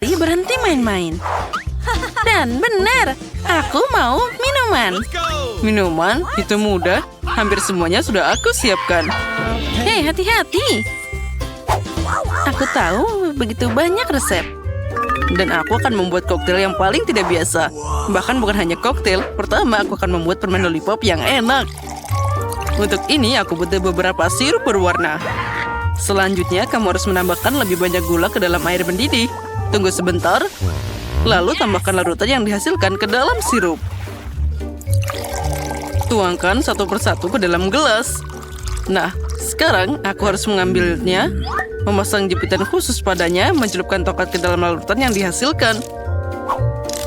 berhenti main-main. Dan benar, aku mau minuman. Minuman? Itu mudah. Hampir semuanya sudah aku siapkan. Hei, hati-hati. Aku tahu begitu banyak resep. Dan aku akan membuat koktail yang paling tidak biasa. Bahkan bukan hanya koktail. Pertama, aku akan membuat permen lollipop yang enak. Untuk ini, aku butuh beberapa sirup berwarna. Selanjutnya, kamu harus menambahkan lebih banyak gula ke dalam air mendidih. Tunggu sebentar. Lalu tambahkan larutan yang dihasilkan ke dalam sirup. Tuangkan satu persatu ke dalam gelas. Nah, sekarang aku harus mengambilnya, memasang jepitan khusus padanya, mencelupkan tongkat ke dalam larutan yang dihasilkan.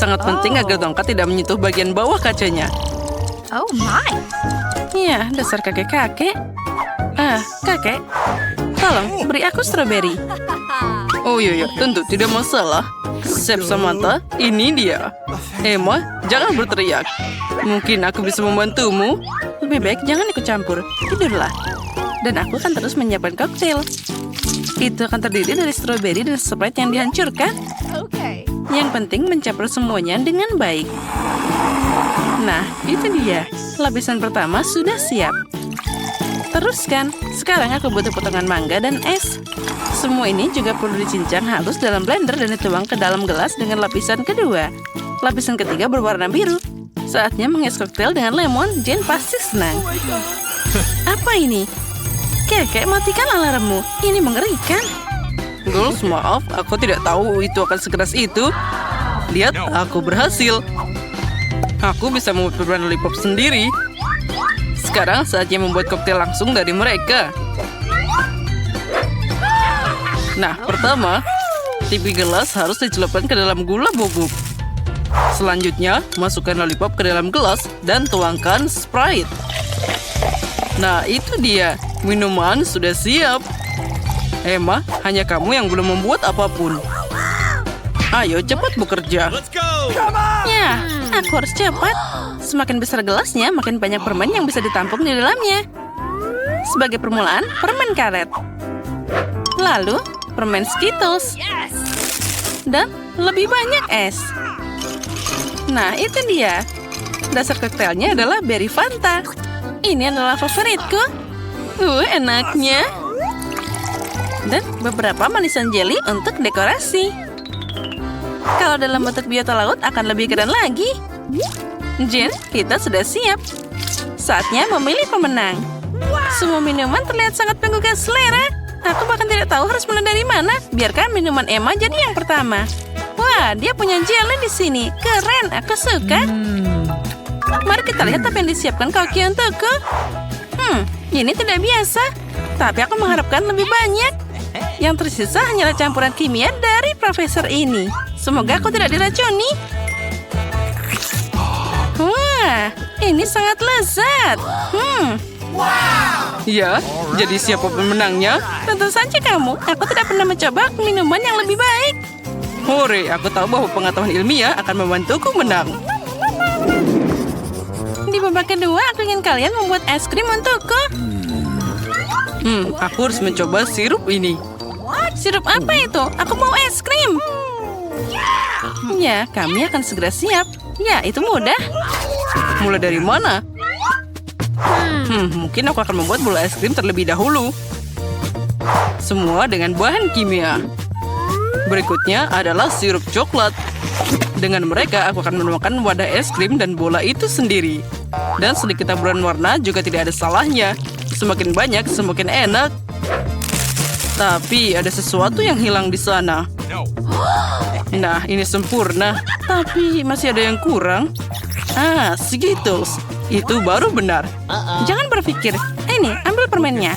Sangat penting agar tongkat tidak menyentuh bagian bawah kacanya. Oh my. Ya, dasar kakek-kakek. Kakek, tolong beri aku stroberi. Oh iya, tentu tidak masalah. Chef Samantha, ini dia. Emma, jangan berteriak. Mungkin aku bisa membantumu. Lebih baik jangan ikut campur. Tidurlah. Dan aku akan terus menyiapkan koktail. Itu akan terdiri dari stroberi dan Sprite yang dihancurkan. Yang penting mencampur semuanya dengan baik. Nah, itu dia. Lapisan pertama sudah siap. Teruskan. Sekarang aku butuh potongan mangga dan es. Semua ini juga perlu dicincang halus dalam blender dan dituang ke dalam gelas dengan lapisan kedua. Lapisan ketiga berwarna biru. Saatnya menghias koktail dengan lemon. Jane pasti senang. Apa ini? Kakek, matikan alarmmu. Ini mengerikan. Girls, maaf, aku tidak tahu itu akan sekeras itu. Lihat, aku berhasil. Aku bisa membuat permen lollipop sendiri. Sekarang saatnya membuat koktail langsung dari mereka. Nah, pertama, tipi gelas harus dicelupkan ke dalam gula bubuk. Selanjutnya, masukkan lollipop ke dalam gelas dan tuangkan Sprite. Nah, itu dia. Minuman sudah siap. Emma, hanya kamu yang belum membuat apapun. Ayo, cepat bekerja. Ya, aku harus cepat. Semakin besar gelasnya, makin banyak permen yang bisa ditampung di dalamnya. Sebagai permulaan, permen karet. Lalu, permen Skittles. Dan lebih banyak es. Nah, itu dia. Dasar koktailnya adalah berry Fanta. Ini adalah favoritku. Enaknya. Dan beberapa manisan jelly untuk dekorasi. Kalau dalam bentuk biota laut akan lebih keren lagi. Jane, kita sudah siap. Saatnya memilih pemenang. Semua minuman terlihat sangat menggugah selera. Aku bahkan tidak tahu harus mulai dari mana. Biarkan minuman Emma jadi yang pertama. Wah, dia punya jelly di sini. Keren, aku suka. Mari kita lihat apa yang disiapkan Koki untukku. Ini tidak biasa. Tapi aku mengharapkan lebih banyak. Yang tersisa hanyalah campuran kimia dari profesor ini. Semoga aku tidak diracuni. Wah, ini sangat lezat. Ya, jadi siapa pemenangnya? Tentu saja kamu. Aku tidak pernah mencoba minuman yang lebih baik. Hore, aku tahu bahwa pengetahuan ilmiah akan membantuku menang. Di babak kedua, aku ingin kalian membuat es krim untukku. Aku harus mencoba sirup ini. Sirup apa itu? Aku mau es krim. Ya, kami akan segera siap. Ya, itu mudah. Mulai dari mana? Mungkin aku akan membuat bola es krim terlebih dahulu. Semua dengan bahan kimia. Berikutnya adalah sirup coklat. Dengan mereka, aku akan menemukan wadah es krim dan bola itu sendiri. Dan sedikit taburan warna juga tidak ada salahnya. Semakin banyak, semakin enak. Tapi ada sesuatu yang hilang di sana. Nah, ini sempurna. Tapi masih ada yang kurang. Skittles. Itu baru benar. Jangan berpikir. Ini, ambil permennya.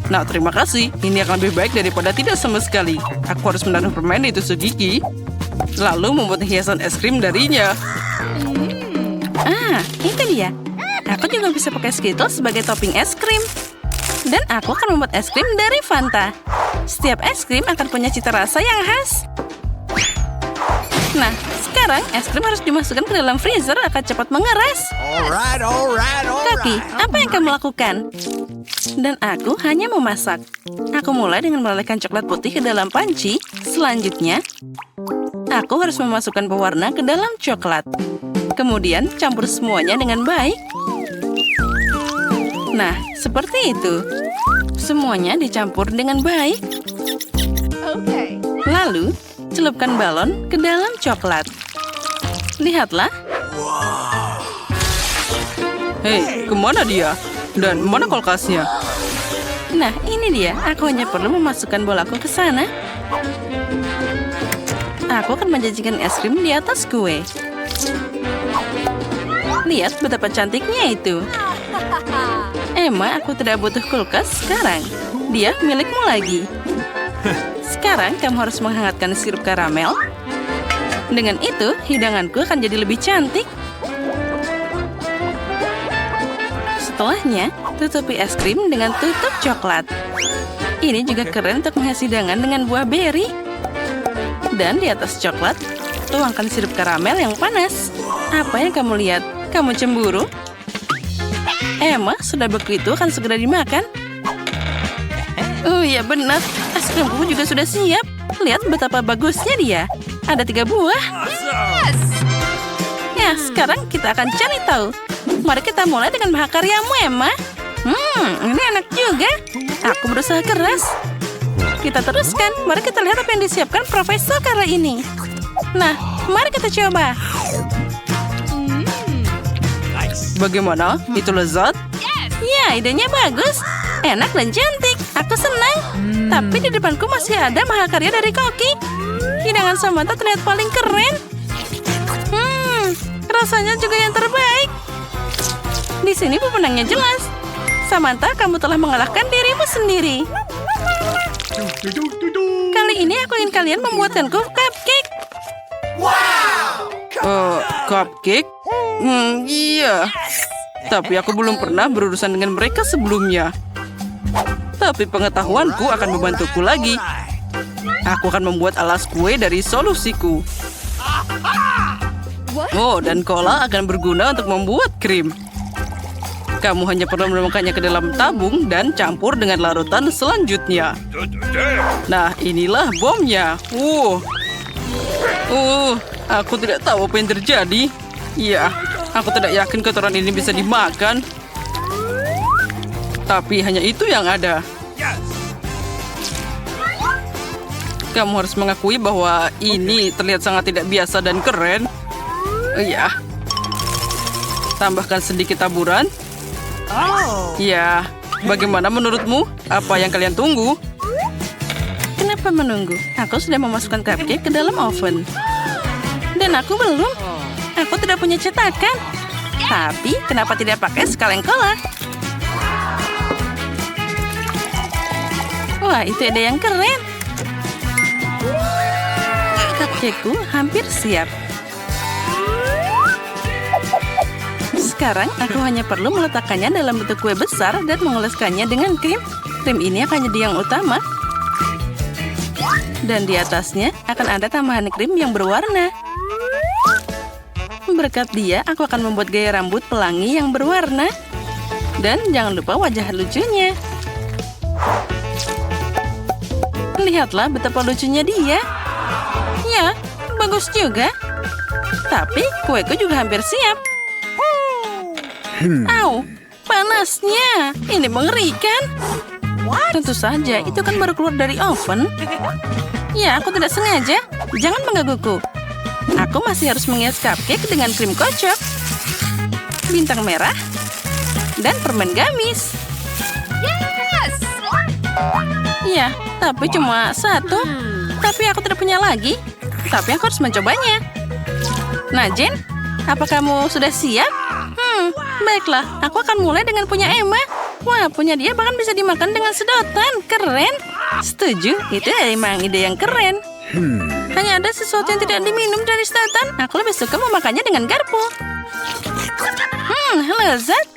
Nah, terima kasih. Ini akan lebih baik daripada tidak sama sekali. Aku harus menaruh permen di tusuk gigi. Lalu membuat hiasan es krim darinya. Itu dia. Aku juga bisa pakai Skittles sebagai topping es krim. Dan aku akan membuat es krim dari Fanta. Setiap es krim akan punya cita rasa yang khas. Nah, sekarang es krim harus dimasukkan ke dalam freezer akan cepat mengeras. Kaki, apa yang kamu lakukan? Dan aku hanya memasak. Aku mulai dengan melelehkan coklat putih ke dalam panci. Selanjutnya, aku harus memasukkan pewarna ke dalam coklat. Kemudian, campur semuanya dengan baik. Nah, seperti itu. Semuanya dicampur dengan baik. Lalu, celupkan balon ke dalam coklat. Lihatlah. Hei, kemana dia? Dan mana kulkasnya? Nah, ini dia. Aku hanya perlu memasukkan bolaku ke sana. Aku akan menjanjikan es krim di atas kue. Lihat betapa cantiknya itu. Emma, aku tidak butuh kulkas sekarang. Dia milikmu lagi. Sekarang kamu harus menghangatkan sirup karamel. Dengan itu, hidanganku akan jadi lebih cantik. Setelahnya, tutupi es krim dengan tutup coklat. Ini juga keren untuk menghias hidangan dengan buah beri. Dan di atas coklat, tuangkan sirup karamel yang panas. Apa yang kamu lihat? Kamu cemburu? Emma, sudah begitu akan segera dimakan. Oh iya benar, es krimku juga sudah siap. Lihat betapa bagusnya dia. Ada 3 buah. Ya, sekarang kita akan cari tahu. Mari kita mulai dengan mahakaryamu, Emma. Ini enak juga. Aku berusaha keras. Kita teruskan. Mari kita lihat apa yang disiapkan Profesor kali ini. Nah, mari kita coba. Bagaimana? Itu lezat? Ya, idenya bagus. Enak dan cantik. Aku senang. Tapi di depanku masih ada mahakarya dari Koki. Hidangan Samantha terlihat paling keren. Rasanya juga yang terbaik. Di sini pemenangnya jelas. Samantha, kamu telah mengalahkan dirimu sendiri. Kali ini aku ingin kalian membuatkanku cupcake. Cupcake? Iya. Tapi aku belum pernah berurusan dengan mereka sebelumnya. Tapi pengetahuanku akan membantuku lagi. Aku akan membuat alas kue dari solusiku. Oh, dan cola akan berguna untuk membuat krim. Kamu hanya perlu menuangkannya ke dalam tabung dan campur dengan larutan selanjutnya. Nah, inilah bomnya. Aku tidak tahu apa yang terjadi. Ya, aku tidak yakin kotoran ini bisa dimakan. Tapi hanya itu yang ada. Kamu harus mengakui bahwa ini terlihat sangat tidak biasa dan keren. Ya. Tambahkan sedikit taburan. Ya, bagaimana menurutmu? Apa yang kalian tunggu? Kenapa menunggu? Aku sudah memasukkan cupcake ke dalam oven. Dan aku belum. Aku tidak punya cetakan. Tapi, kenapa tidak pakai sekaleng cola? Wah, itu ada yang keren. Cupcakeku hampir siap. Sekarang aku hanya perlu meletakkannya dalam bentuk kue besar dan mengoleskannya dengan krim. Krim ini akan jadi yang utama. Dan di atasnya akan ada tambahan krim yang berwarna. Berkat dia, aku akan membuat gaya rambut pelangi yang berwarna. Dan jangan lupa wajah lucunya. Lihatlah betapa lucunya dia. Ya, bagus juga. Tapi kueku juga hampir siap. Au, panasnya. Ini mengerikan. Tentu saja, itu kan baru keluar dari oven. Ya, aku tidak sengaja. Jangan menggangguku. Aku masih harus menghias cupcake dengan krim kocok, bintang merah, dan permen gamis. Ya, tapi cuma satu. Tapi aku tidak punya lagi. Tapi aku harus mencobanya. Nah, Jen, apa kamu sudah siap? Baiklah, aku akan mulai dengan punya Emma. Wah, punya dia bahkan bisa dimakan dengan sedotan. Keren. Setuju, itu emang ide yang keren. Hanya ada sesuatu yang tidak diminum dari sedotan. Aku lebih suka memakannya dengan garpu. Lezat.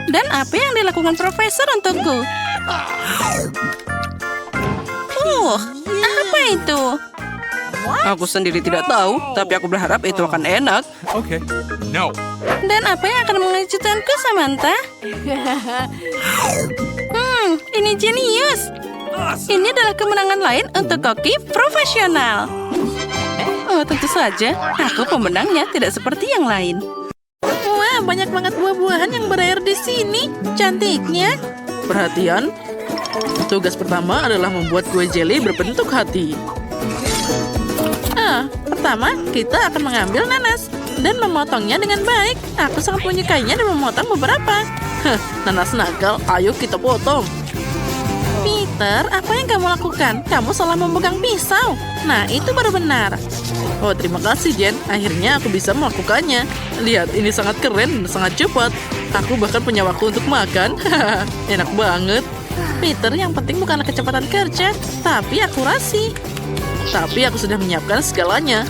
Dan apa yang dilakukan Profesor untukku? Apa itu? Aku sendiri tidak tahu, tapi aku berharap itu akan enak. Okay. No. Dan apa yang akan mengejutkanku, Samantha? Ini jenius. Ini adalah kemenangan lain untuk koki profesional. Oh, tentu saja. Aku pemenangnya, tidak seperti yang lain. Wah, banyak banget buah-buahan yang berair di sini. Cantiknya. Perhatian, tugas pertama adalah membuat kue jelly berbentuk hati. Pertama, kita akan mengambil nanas dan memotongnya dengan baik. Aku sangat menyukainya dan memotong beberapa. Nanas nakal, ayo kita potong. Peter, apa yang kamu lakukan? Kamu salah memegang pisau. Nah, itu baru benar. Oh, terima kasih, Jen. Akhirnya aku bisa melakukannya. Lihat, ini sangat keren dan sangat cepat. Aku bahkan punya waktu untuk makan. Enak banget. Peter, yang penting bukanlah kecepatan kerja, tapi akurasi. Tapi aku sudah menyiapkan segalanya.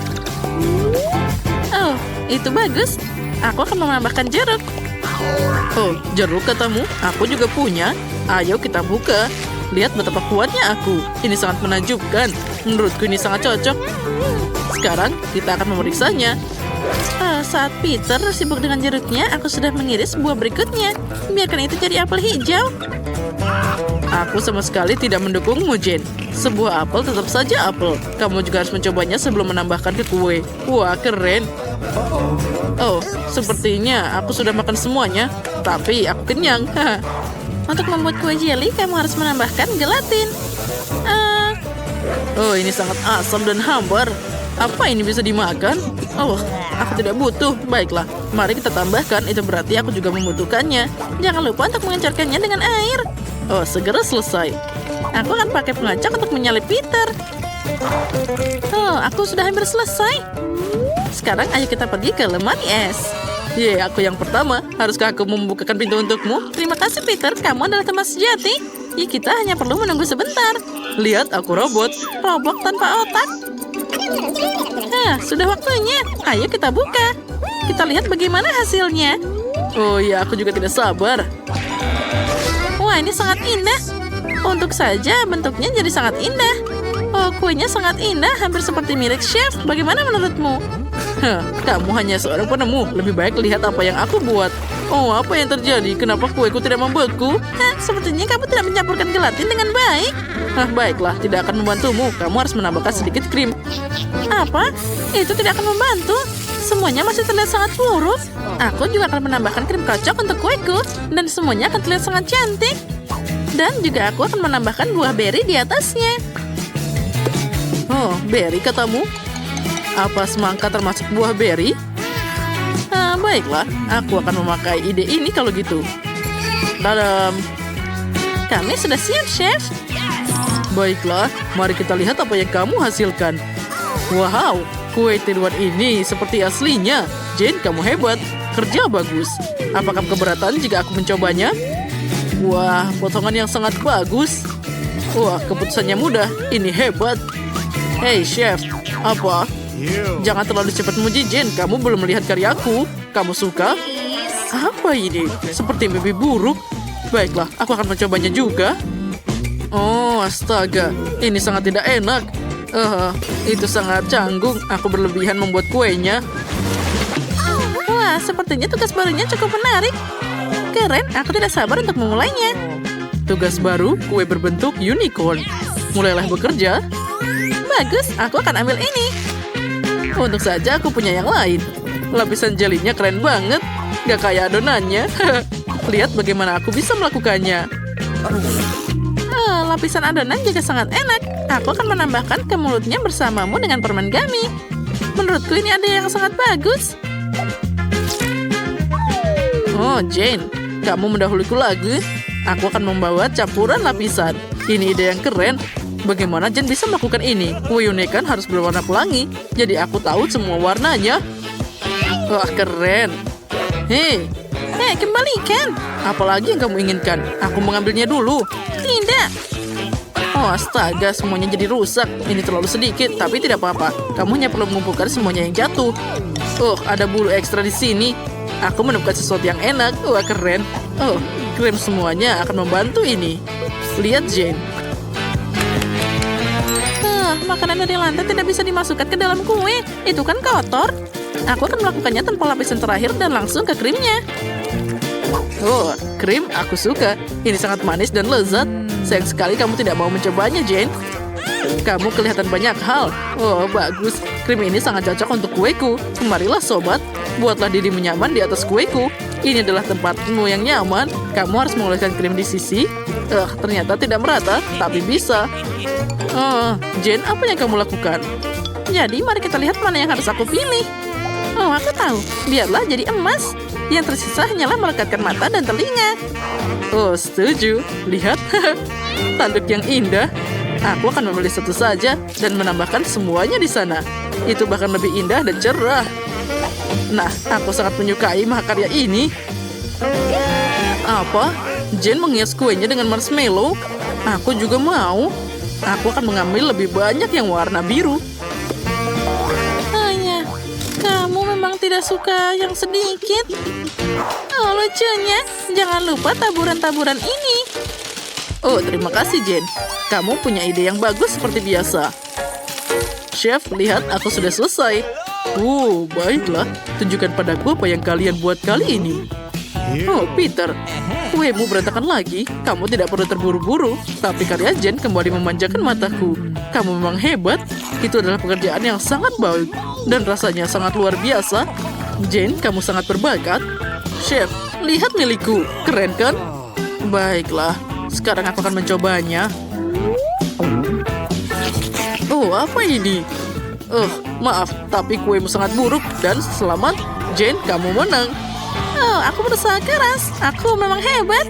Oh, itu bagus. Aku akan menambahkan jeruk. Oh, jeruk katamu? Aku juga punya. Ayo kita buka. Lihat betapa kuatnya aku. Ini sangat menakjubkan. Menurutku ini sangat cocok. Sekarang kita akan memeriksanya. Saat Peter sibuk dengan jeruknya, aku sudah mengiris buah berikutnya. Biarkan itu jadi apel hijau. Aku sama sekali tidak mendukungmu, Jen. Sebuah apel tetap saja apel. Kamu juga harus mencobanya sebelum menambahkan ke kue. Wah, keren. Oh, sepertinya aku sudah makan semuanya. Tapi aku kenyang. Untuk membuat kue jelly, kamu harus menambahkan gelatin. Oh, ini sangat asam dan hambar. Apa ini bisa dimakan? Oh, aku tidak butuh. Baiklah, mari kita tambahkan. Itu berarti aku juga membutuhkannya. Jangan lupa untuk mengencurkannya dengan air. Oh, segera selesai. Aku akan pakai pengacak untuk menyalip Peter. Oh, aku sudah hampir selesai. Sekarang ayo kita pergi ke lemari es. Ye, aku yang pertama. Haruskah aku membukakan pintu untukmu? Terima kasih, Peter. Kamu adalah teman sejati. Kita hanya perlu menunggu sebentar. Lihat, aku robot. Robot tanpa otak. Sudah waktunya. Ayo kita buka. Kita lihat bagaimana hasilnya. Oh ya, aku juga tidak sabar. Wah, ini sangat indah. Untuk saja bentuknya jadi sangat indah. Oh, kuenya sangat indah, hampir seperti milik chef. Bagaimana menurutmu? Kamu hanya seorang penemu. Lebih baik lihat apa yang aku buat. Oh, apa yang terjadi? Kenapa kueku tidak membuatku? Sepertinya kamu tidak mencampurkan gelatin dengan baik. Baiklah, tidak akan membantumu. Kamu harus menambahkan sedikit krim. Apa? Itu tidak akan membantu. Semuanya masih terlihat sangat buruk. Aku juga akan menambahkan krim kocok untuk kueku. Dan semuanya akan terlihat sangat cantik. Dan juga aku akan menambahkan buah beri di atasnya. Oh, beri katamu? Apa semangka termasuk buah beri? Baiklah, aku akan memakai ide ini kalau gitu. Tadam! Kami sudah siap, Chef. Baiklah, mari kita lihat apa yang kamu hasilkan. Wow, kue tiruan ini seperti aslinya. Jane, kamu hebat. Kerja bagus. Apakah keberatan jika aku mencobanya? Wah, potongan yang sangat bagus. Wah, keputusannya mudah. Ini hebat. Hey, Chef. Apa? Jangan terlalu cepat memuji, Jen. Kamu belum melihat karyaku. Kamu suka? Apa ini? Seperti mimpi buruk. Baiklah, aku akan mencobanya juga. Oh, astaga. Ini sangat tidak enak. Itu sangat canggung. Aku berlebihan membuat kuenya. Wah, sepertinya tugas barunya cukup menarik. Keren, aku tidak sabar untuk memulainya. Tugas baru, kue berbentuk unicorn. Mulailah bekerja. Bagus, aku akan ambil ini. Untung saja aku punya yang lain. Lapisan jelinya keren banget. Gak kayak adonannya. Lihat bagaimana aku bisa melakukannya. Lapisan adonan juga sangat enak. Aku akan menambahkan ke mulutnya bersamamu dengan permen gummy. Menurutku ini ada yang sangat bagus. Oh, Jane. Kamu mendahuluku lagi. Aku akan membawa campuran lapisan. Ini ide yang keren. Bagaimana Jen bisa melakukan ini? Kue unicorn harus berwarna pelangi. Jadi aku tahu semua warnanya. Wah, keren. Hei, kembalikan. Apalagi yang kamu inginkan? Aku mengambilnya dulu. Tidak. Oh, astaga, semuanya jadi rusak. Ini terlalu sedikit, tapi tidak apa-apa. Kamu hanya perlu mengumpulkan semuanya yang jatuh. Oh, ada bulu ekstra di sini. Aku menemukan sesuatu yang enak. Wah, keren. Oh, krim semuanya akan membantu ini. Lihat, Jane. makanan dari lantai tidak bisa dimasukkan ke dalam kue. Itu kan kotor. Aku akan melakukannya tanpa lapisan terakhir dan langsung ke krimnya. Oh, krim aku suka. Ini sangat manis dan lezat. Sayang sekali kamu tidak mau mencobanya, Jane. Kamu kelihatan banyak hal. Oh, bagus. Krim ini sangat cocok untuk kueku. Marilah, sobat. Buatlah dirimu nyaman di atas kueku. Ini adalah tempatmu yang nyaman. Kamu harus mengoleskan krim di sisi. Ternyata tidak merata, tapi bisa. Jane, apa yang kamu lakukan? Jadi, mari kita lihat mana yang harus aku pilih. Oh, aku tahu. Biarlah jadi emas. Yang tersisa hanyalah melekatkan mata dan telinga. Oh, setuju. Lihat. Tanduk yang indah. Aku akan memilih satu saja dan menambahkan semuanya di sana. Itu bahkan lebih indah dan cerah. Nah, aku sangat menyukai mahakarya ini. Apa? Jane menghias kuenya dengan marshmallow? Aku juga mau. Aku akan mengambil lebih banyak yang warna biru. Hanya, kamu memang tidak suka yang sedikit. Oh, lucunya. Jangan lupa taburan-taburan ini. Oh, terima kasih, Jane. Kamu punya ide yang bagus seperti biasa. Chef, lihat aku sudah selesai. Baiklah. Tunjukkan padaku apa yang kalian buat kali ini. Oh, Peter. Kuemu berantakan lagi. Kamu tidak perlu terburu-buru. Tapi karya Jane kembali memanjakan mataku. Kamu memang hebat. Itu adalah pekerjaan yang sangat baik. Dan rasanya sangat luar biasa. Jane, kamu sangat berbakat. Chef, lihat milikku. Keren kan? Baiklah. Sekarang aku akan mencobanya. Oh, apa ini? Maaf, tapi kuemu sangat buruk. Dan selamat, Jane, kamu menang. Oh, aku berusaha keras. Aku memang hebat.